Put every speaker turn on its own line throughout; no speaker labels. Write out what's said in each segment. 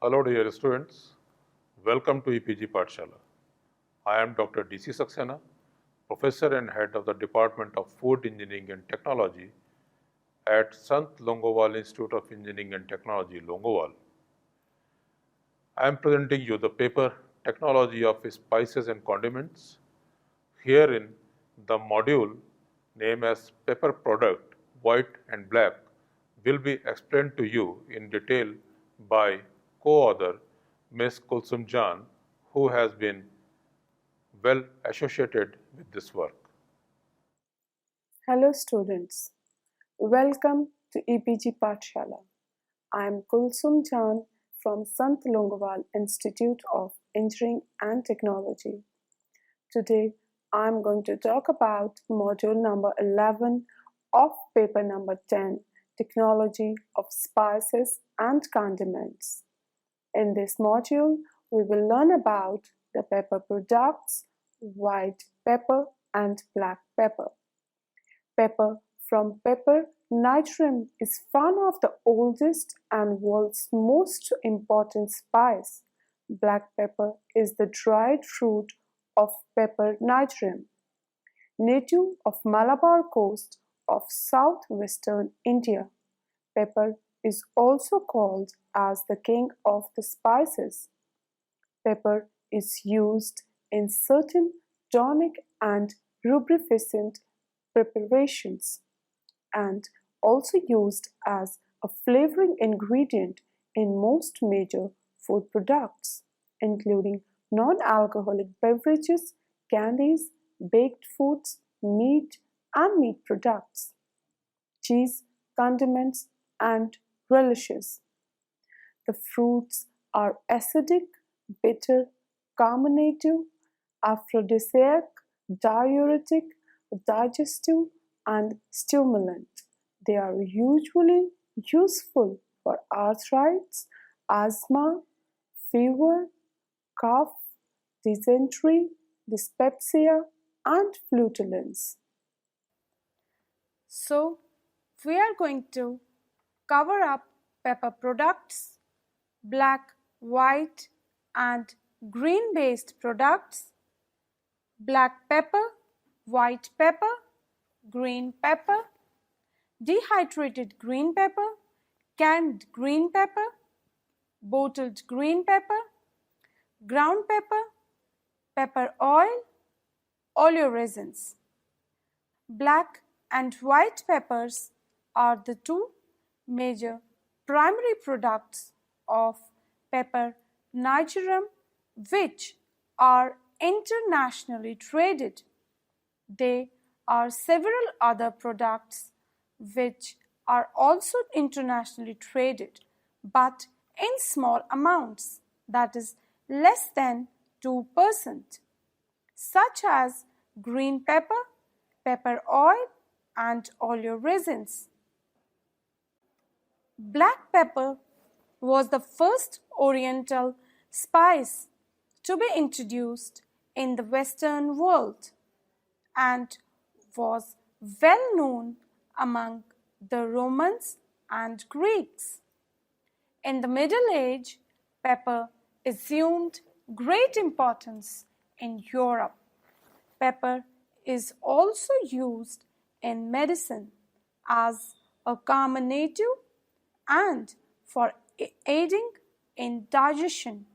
Hello dear students, welcome to EPG Pathshala. I am Dr. DC Saxena, Professor and Head of the Department of Food Engineering and Technology at Sant Longowal Institute of Engineering and Technology, Longowal. I am presenting you the paper Technology of Spices and Condiments. Herein, the module named as Pepper Product, White and Black will be explained to you in detail by co-author Ms. Kulsum Jan, who has been well associated with this work.
Hello students, welcome to EPG Pathshala. I am Kulsum Jan from Sant Longowal Institute of Engineering and Technology. Today I am going to talk about module number 11 of paper number 10, Technology of Spices and Condiments. In this module, we will learn about the pepper products, white pepper and black pepper. Pepper from pepper nigrum is one of the oldest and world's most important spice. Black pepper is the dried fruit of pepper nigrum, native of Malabar coast of southwestern India. Pepper is also called as the king of the spices. Pepper is used in certain tonic and lubrificant preparations and also used as a flavoring ingredient in most major food products, including non-alcoholic beverages, candies, baked foods, meat and meat products, cheese, condiments, and relishes. The fruits are acidic, bitter, carbonative, aphrodisiac, diuretic, digestive, and stimulant. They are usually useful for arthritis, asthma, fever, cough, dysentery, dyspepsia, and flatulence. So, we are going to cover up pepper products, black, white, and green based products, black pepper, white pepper, green pepper, dehydrated green pepper, canned green pepper, bottled green pepper, ground pepper, pepper oil, oleoresins. Black and white peppers are the two major primary products of pepper nigrum which are internationally traded. There are several other products which are also internationally traded but in small amounts, that is less than 2%, such as green pepper, pepper oil, and oleoresins. Black pepper was the first Oriental spice to be introduced in the Western world and was well known among the Romans and Greeks. In the Middle Age, pepper assumed great importance in Europe. Pepper is also used in medicine as a carminative and for aiding in digestion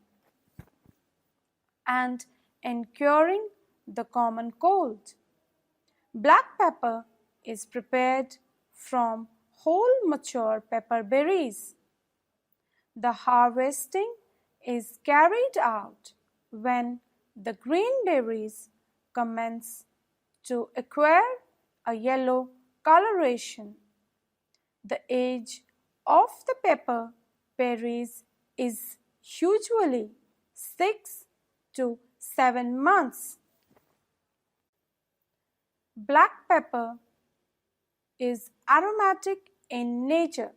and in curing the common cold. Black pepper is prepared from whole mature pepper berries. The harvesting is carried out when the green berries commence to acquire a yellow coloration. The age of the pepper berries is usually 6 to 7 months. Black pepper is aromatic in nature.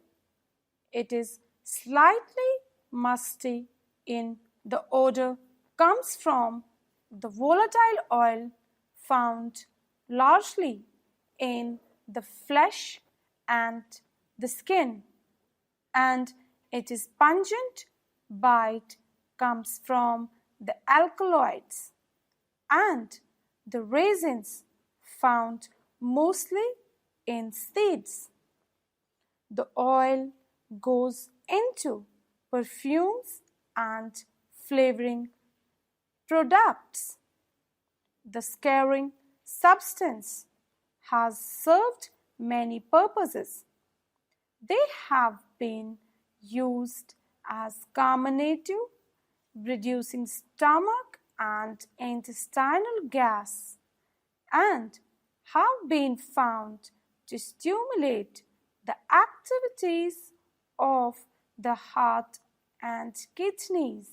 It is slightly musty in the odor comes from the volatile oil found largely in the flesh and the skin, and it is pungent bite comes from the alkaloids, and the resins found mostly in seeds. The oil goes into perfumes and flavoring products. The scarring substance has served many purposes. They have been used as carminative, reducing stomach and intestinal gas, and have been found to stimulate the activities of the heart and kidneys.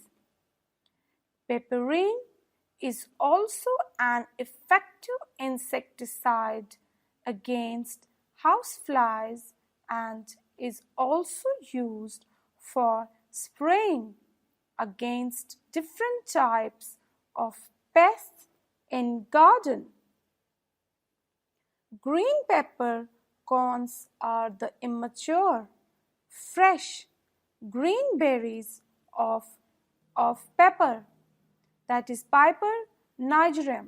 Piperine is also an effective insecticide against houseflies and is also used for spraying against different types of pests in garden. Green pepper corns are the immature, fresh green berries of pepper, that is Piper nigerum.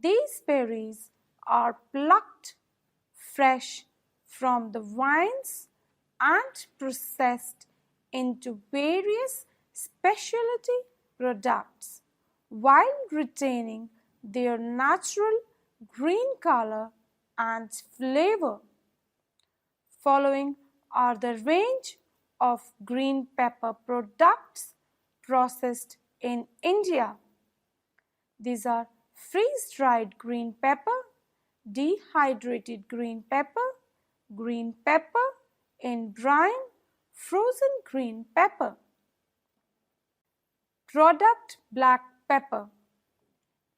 These berries are plucked fresh from the vines and processed into various specialty products while retaining their natural green color and flavor. Following are the range of green pepper products processed in India. These are freeze-dried green pepper, dehydrated green pepper in brine, frozen green pepper. Product black pepper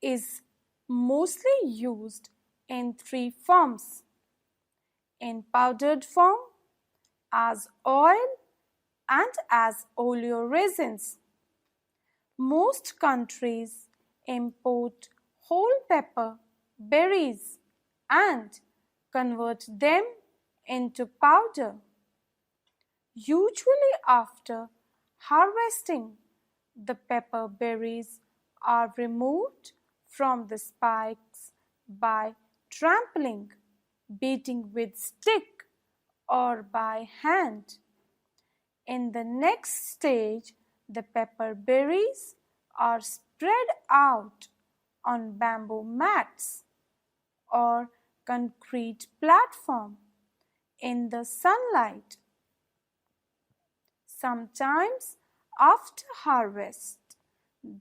is mostly used in three forms: in powdered form, as oil, and as oleoresins. Most countries import whole pepper berries and convert them into powder. Usually after harvesting, the pepper berries are removed from the spikes by trampling, beating with stick, or by hand. In the next stage, the pepper berries are spread out on bamboo mats or concrete platform in the sunlight. Sometimes after harvest,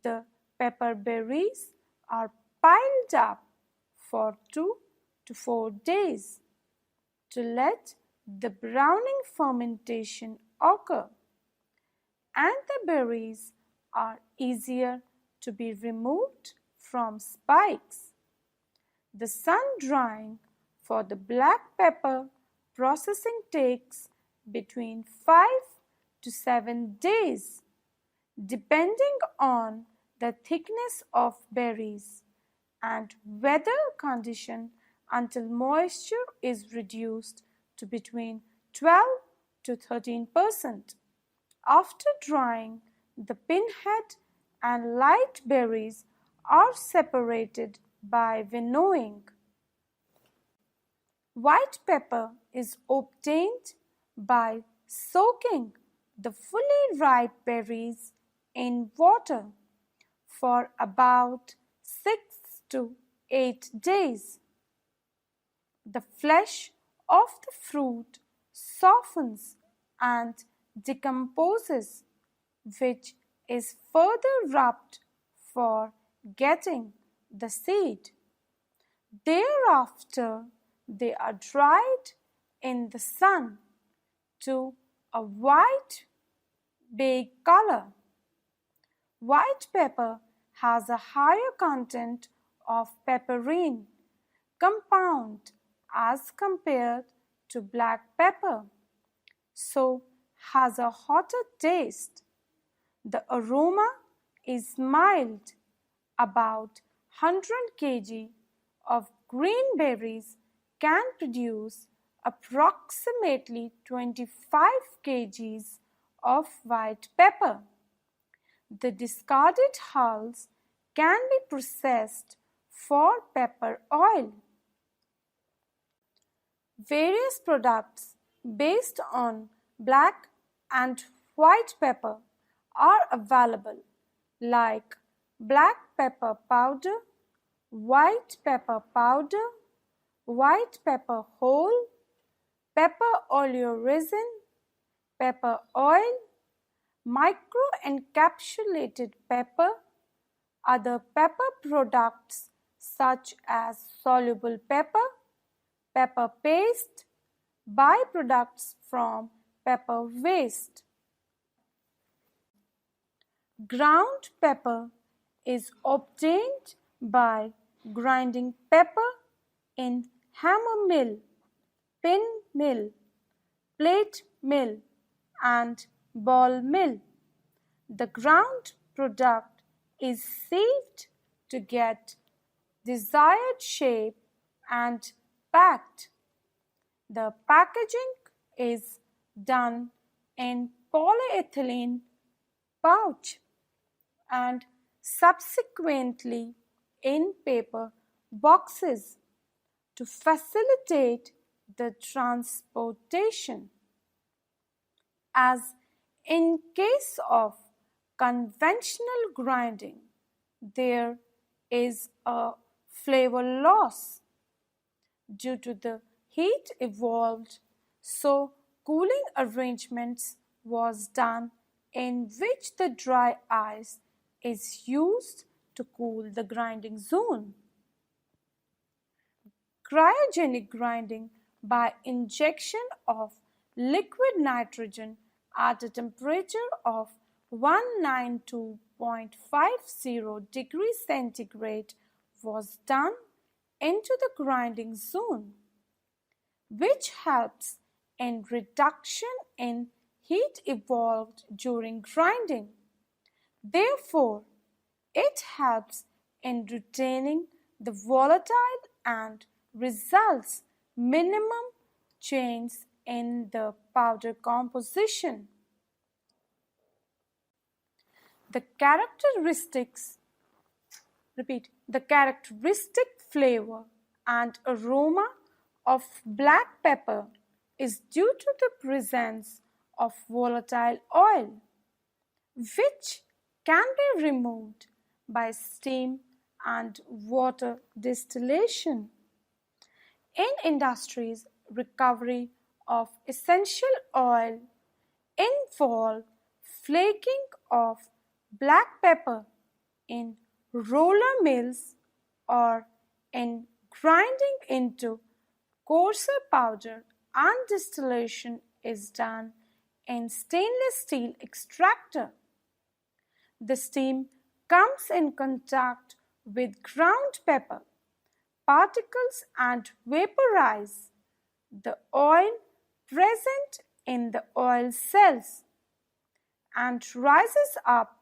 the pepper berries are piled up for 2 to 4 days to let the browning fermentation occur, and the berries are easier to be removed from spikes. The sun drying for the black pepper processing takes between 5 to 7 days, depending on the thickness of berries and weather condition, until moisture is reduced to between 12 to 13%. After drying, the pinhead and light berries are separated by winnowing. White pepper is obtained by soaking the fully ripe berries in water for about 6 to 8 days. The flesh of the fruit softens and decomposes, which is further rubbed for getting the seed. Thereafter, they are dried in the sun to a white bay color. White pepper has a higher content of piperine compound as compared to black pepper, so has a hotter taste. The aroma is mild. About 100 kg of green berries can produce approximately 25 kgs of white pepper. The discarded hulls can be processed for pepper oil. Various products based on black and white pepper are available, like black pepper powder, white pepper powder, white pepper whole, pepper oleoresin, pepper oil, microencapsulated pepper, other pepper products such as soluble pepper, pepper paste, byproducts from pepper waste. Ground pepper is obtained by grinding pepper in hammer mill, pin mill, plate mill, and ball mill. The ground product is sieved to get desired shape and packed. The packaging is done in polyethylene pouch and subsequently in paper boxes to facilitate the transportation. As in case of conventional grinding, there is a flavor loss due to the heat evolved, so cooling arrangements was done in which the dry ice is used to cool the grinding zone. Cryogenic grinding by injection of liquid nitrogen at a temperature of 192.50 degrees centigrade was done into the grinding zone, which helps in reduction in heat evolved during grinding. Therefore, it helps in retaining the volatile and results minimum change in the powder composition. The characteristic flavor and aroma of black pepper is due to the presence of volatile oil, which can be removed by steam and water distillation. In industries, recovery of essential oil involve flaking of black pepper in roller mills or in grinding into coarser powder, and distillation is done in stainless steel extractor. The steam comes in contact with ground pepper particles and vaporize the oil present in the oil cells and rises up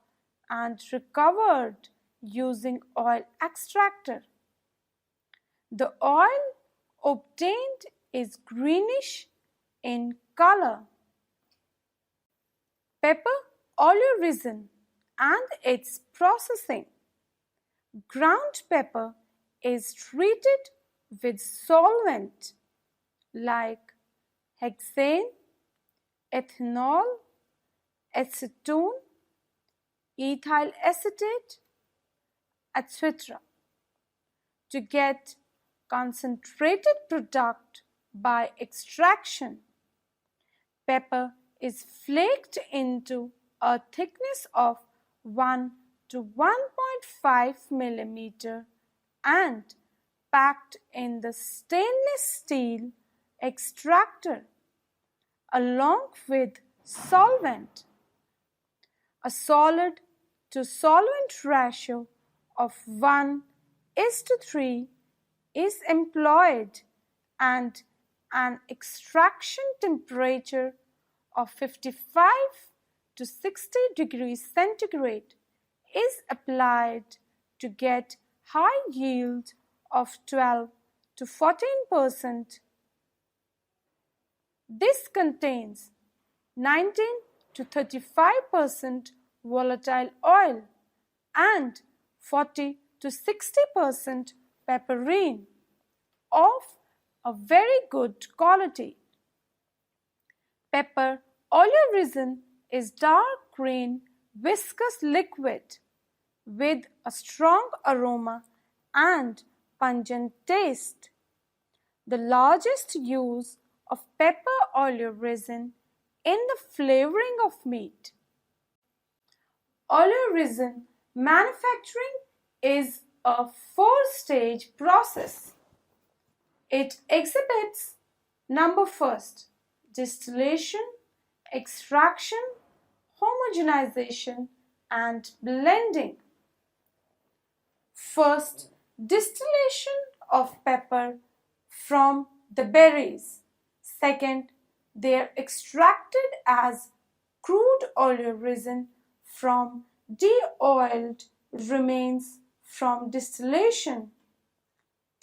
and recovered using oil extractor. The oil obtained is greenish in color. Pepper oleoresin and its processing. Ground pepper is treated with solvent like hexane, ethanol, acetone, ethyl acetate, etc. to get concentrated product by extraction. Pepper is flaked into a thickness of 1 to 1.5 millimeter and packed in the stainless steel extractor along with solvent. A solid to solvent ratio of 1:3 is employed and an extraction temperature of 55 to 60 degrees centigrade is applied to get high yield of 12 to 14%. This contains 19 to 35% volatile oil and 40 to 60% pepperine of a very good quality. Pepper oleoresin is dark green viscous liquid with a strong aroma and pungent taste. The largest use of pepper oleoresin in the flavoring of meat. Oleoresin manufacturing is a four-stage process. It exhibits number first, distillation, extraction, homogenization, and blending. First, distillation of pepper from the berries. Second, they are extracted as crude oleoresin from de-oiled remains from distillation.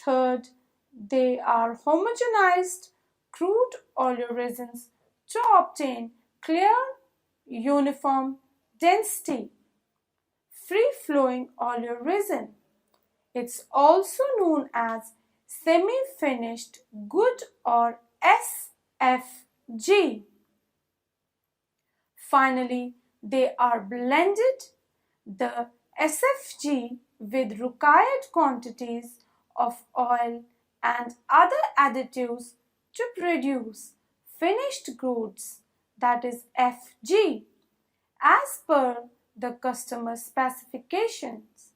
Third, they are homogenized crude oleoresins to obtain clear, uniform density, free-flowing oleoresin. It's also known as semi-finished good or SFG. Finally, they are blended, the SFG, with required quantities of oil and other additives to produce finished goods, that is FG, as per the customer specifications.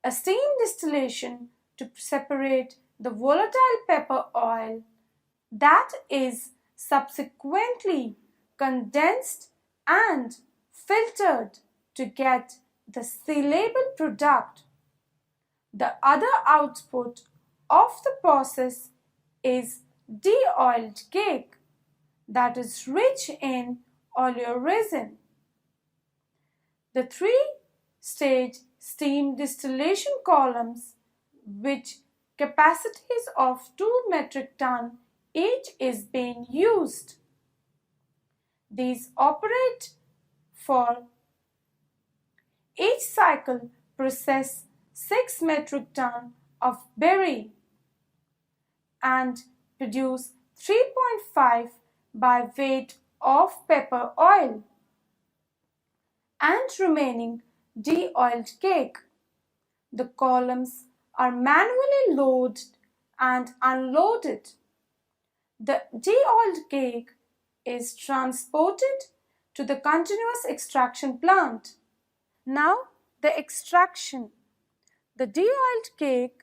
A steam distillation to separate the volatile pepper oil that is subsequently condensed and filtered to get the sellable product. The other output of the process is de-oiled cake that is rich in oleoresin. The three-stage steam distillation columns, which capacities of 2 metric ton each, is being used. These operate for each cycle process 6 metric ton of berry and produce 3.5 by weight of pepper oil and remaining de-oiled cake. The columns are manually loaded and unloaded. The de-oiled cake is transported to the continuous extraction plant. Now the extraction. The de-oiled cake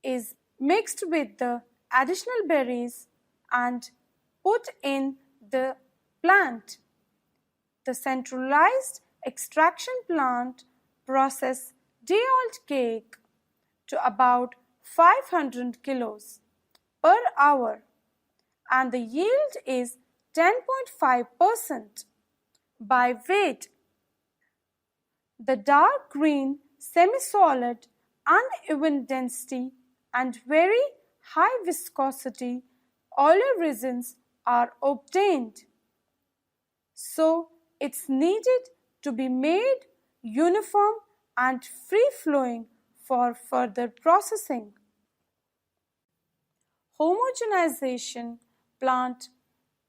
is mixed with the additional berries and put in the plant. The centralized extraction plant processes de-oiled cake to about 500 kilos per hour and the yield is 10.5% by weight. The dark green, semi-solid, uneven density and very high viscosity oleoresins are obtained. So it's needed to be made uniform and free-flowing for further processing. Homogenization plant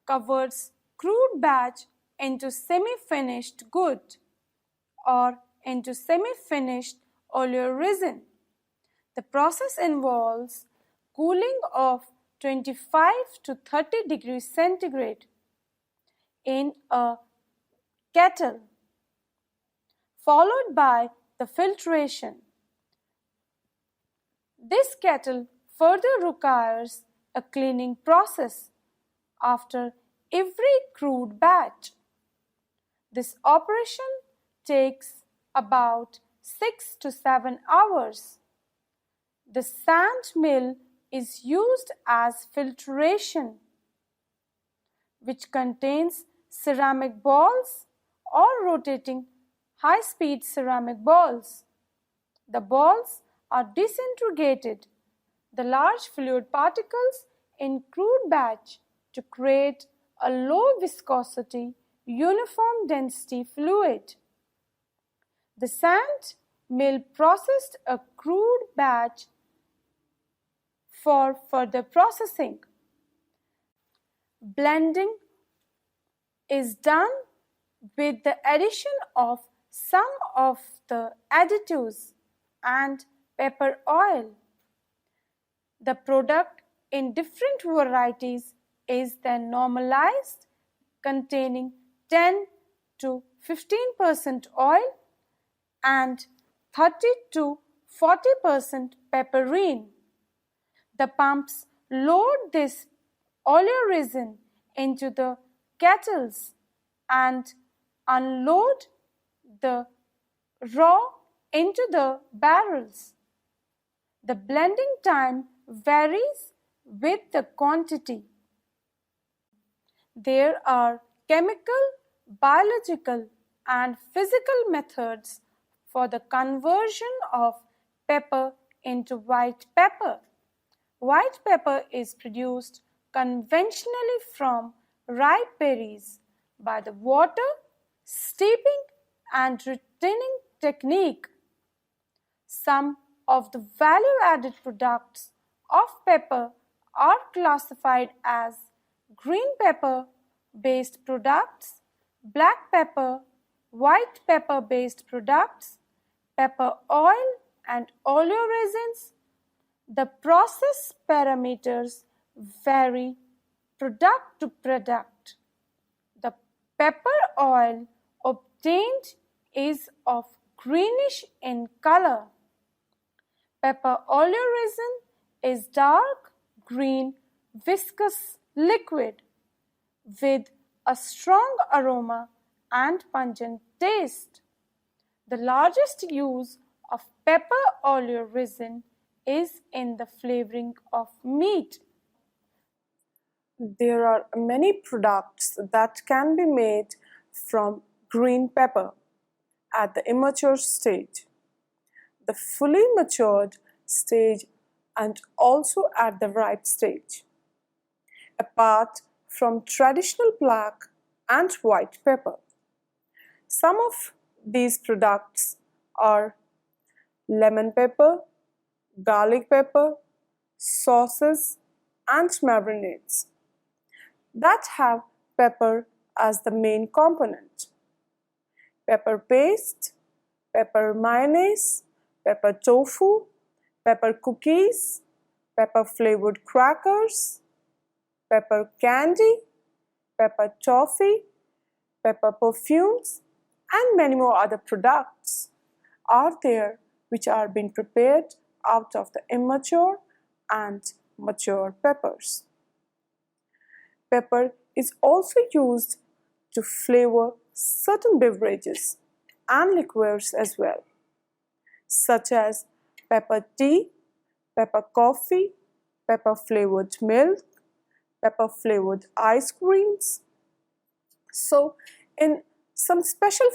converts crude batch into semi-finished good or into semi-finished oleoresin. The process involves cooling of 25 to 30 degrees centigrade in a kettle, followed by the filtration. This kettle further requires a cleaning process after every crude batch. This operation takes about 6 to 7 hours. The sand mill is used as filtration, which contains ceramic balls or rotating high-speed ceramic balls. The balls are disintegrated, the large fluid particles in crude batch, to create a low viscosity uniform density fluid. The sand mill processed a crude batch for further processing. Blending is done with the addition of some of the additives and pepper oil. The product in different varieties is then normalized, containing 10 to 15% oil and 30 to 40% pepperine. The pumps load this oleoresin into the kettles and unload the raw into the barrels. The blending time varies with the quantity. There are chemical, biological, and physical methods for the conversion of pepper into white pepper. White pepper is produced conventionally from ripe berries by the water, steeping, and retaining technique. Some of the value-added products of pepper are classified as green pepper-based products, black pepper, white pepper-based products, pepper oil, and oleoresins. The process parameters vary product to product. The pepper oil obtained is of greenish in color. Pepper oleoresin is dark green viscous liquid with a strong aroma and pungent taste. The largest use of pepper oleoresin is in the flavoring of meat.
There are many products that can be made from green pepper at the immature stage, the fully matured stage, and also at the ripe stage. Apart from traditional black and white pepper, some of these products are lemon pepper, garlic pepper, sauces, and marinades that have pepper as the main component. Pepper paste, pepper mayonnaise, pepper tofu, pepper cookies, pepper flavored crackers, pepper candy, pepper toffee, pepper perfumes, and many more other products are there which are being prepared out of the immature and mature peppers. Pepper is also used to flavor certain beverages and liqueurs as well, such as pepper tea, pepper coffee, pepper flavored milk, pepper flavored ice creams. So, in some special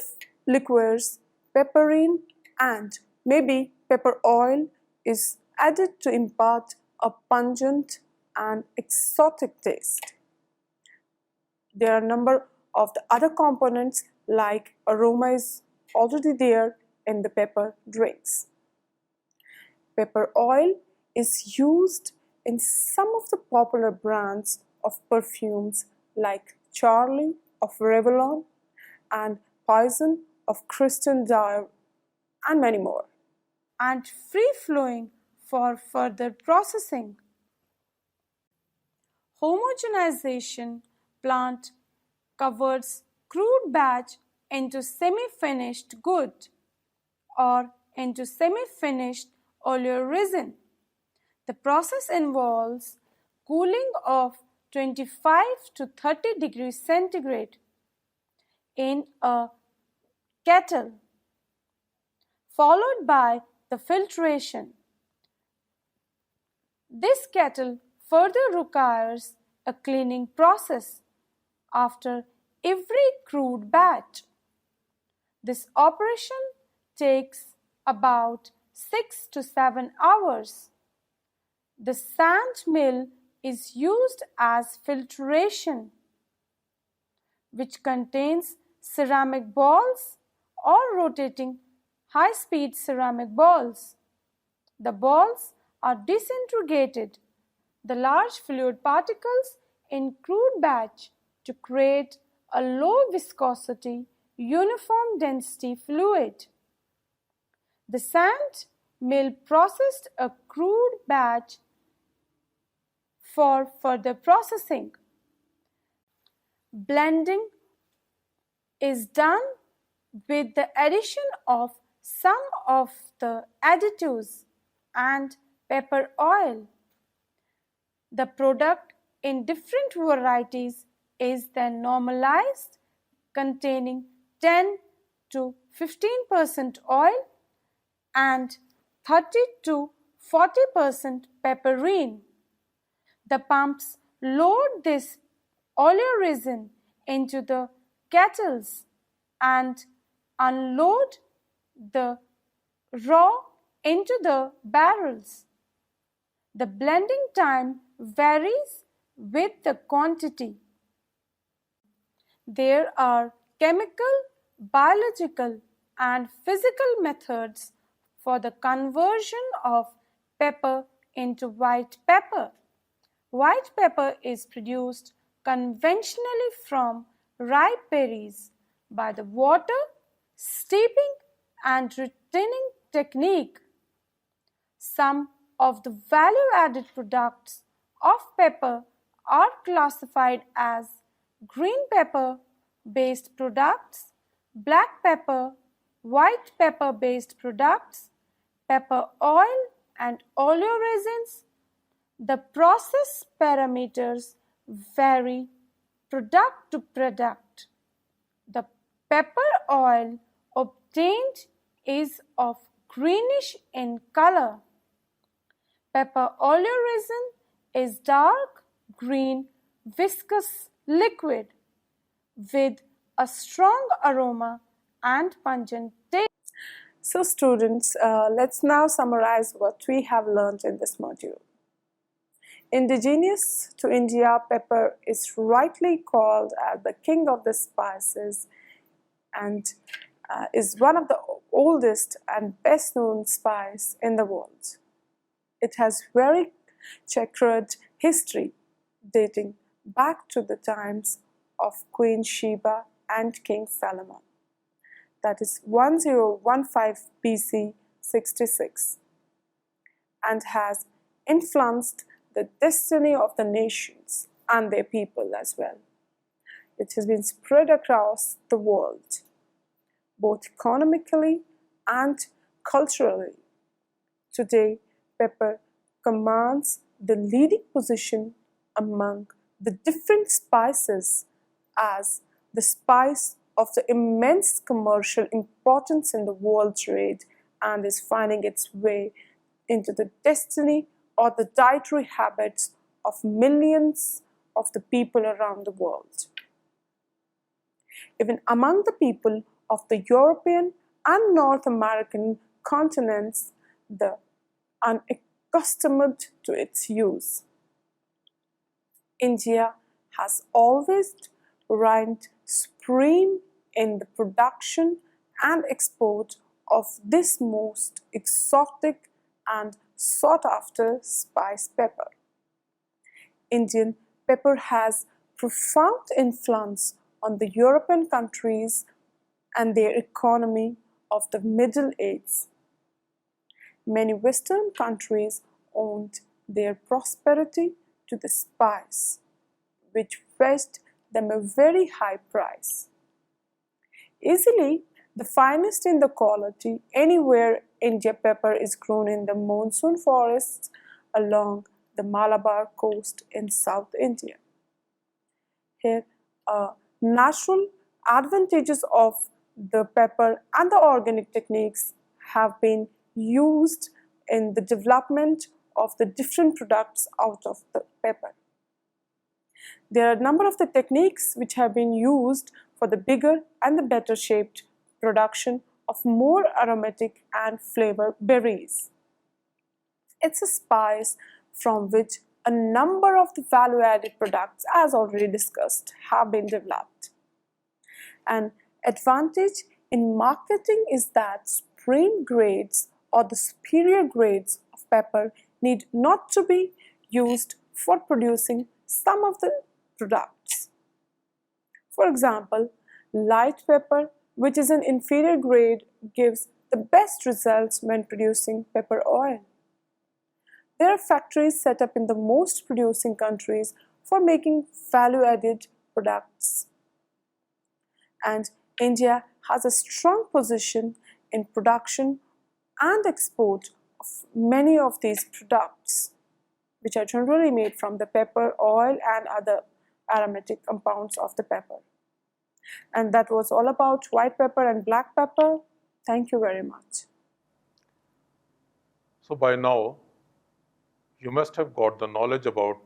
liqueurs, pepperine and maybe pepper oil is added to impart a pungent and exotic taste. There are a number of the other components like aroma is already there in the pepper drinks. Pepper oil is used in some of the popular brands of perfumes like Charlie of Revlon and Poison of Christian Dior and many more.
And free-flowing for further processing. Homogenization plant converts crude batch into semi-finished good or into semi-finished oleoresin. The process involves cooling of 25 to 30 degrees centigrade in a kettle, followed by the filtration. This kettle further requires a cleaning process after every crude batch. This operation takes about 6 to 7 hours. The sand mill is used as filtration. which contains ceramic balls or rotating high-speed ceramic balls. The balls are disintegrated, the large fluid particles in crude batch to create a low viscosity, uniform density fluid. The sand mill processed a crude batch for further processing. Blending is done with the addition of some of the additives and pepper oil. The product in different varieties is then normalized, containing 10 to 15% oil and 30 to 40% pepperine. The pumps load this oleoresin into the kettles and unload the raw into the barrels. The blending time varies with the quantity. There are chemical, biological, and physical methods for the conversion of pepper into white pepper. White pepper is produced conventionally from ripe berries by the water, steeping, and retaining technique. Some of the value-added products of pepper are classified as green pepper-based products, black pepper, white pepper-based products, pepper oil, and oleoresins. The process parameters vary product to product. The pepper oil obtained is of greenish in color. Pepper oleoresin is dark green viscous liquid with a strong aroma and pungent taste.
So students, let's now summarize what we have learned in this module. Indigenous to India, pepper is rightly called as the king of the spices and is one of the oldest and best known spice in the world. It has very checkered history dating back to the times of Queen Sheba and King Solomon. That is 1015 BC 66, and has influenced the destiny of the nations and their people as well. It has been spread across the world, both economically and culturally. Today, pepper commands the leading position among the different spices as the spice of the immense commercial importance in the world trade and is finding its way into the destiny or the dietary habits of millions of the people around the world. Even among the people of the European and North American continents, the unaccustomed to its use. India has always reigned supreme in the production and export of this most exotic and sought after spice pepper. Indian pepper has profound influence on the European countries and their economy of the Middle Ages. Many Western countries owed their prosperity to the spice, which fetched them a very high price. Easily the finest in the quality anywhere India pepper is grown in the monsoon forests along the Malabar coast in South India. Here, natural advantages of the pepper and the organic techniques have been used in the development of the different products out of the pepper. There are a number of the techniques which have been used for the bigger and the better shaped production of more aromatic and flavor berries. It's a spice from which a number of the value-added products, as already discussed, have been developed. An advantage in marketing is that supreme grades or the superior grades of pepper need not to be used for producing some of the products. For example, light pepper, which is an inferior grade, gives the best results when producing pepper oil. There are factories set up in the most producing countries for making value-added products. And India has a strong position in production and export of many of these products, which are generally made from the pepper, oil, and other aromatic compounds of the pepper. And that was all about white pepper and black pepper. Thank you very much.
So by now, you must have got the knowledge about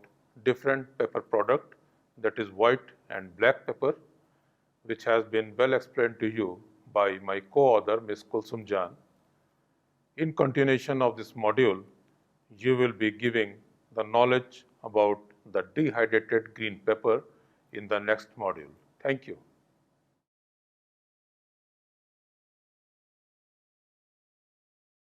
different pepper product, that is white and black pepper, which has been well explained to you by my co-author, Ms. Kulsum Jan. In continuation of this module, you will be giving the knowledge about the dehydrated green pepper in the next module. Thank you.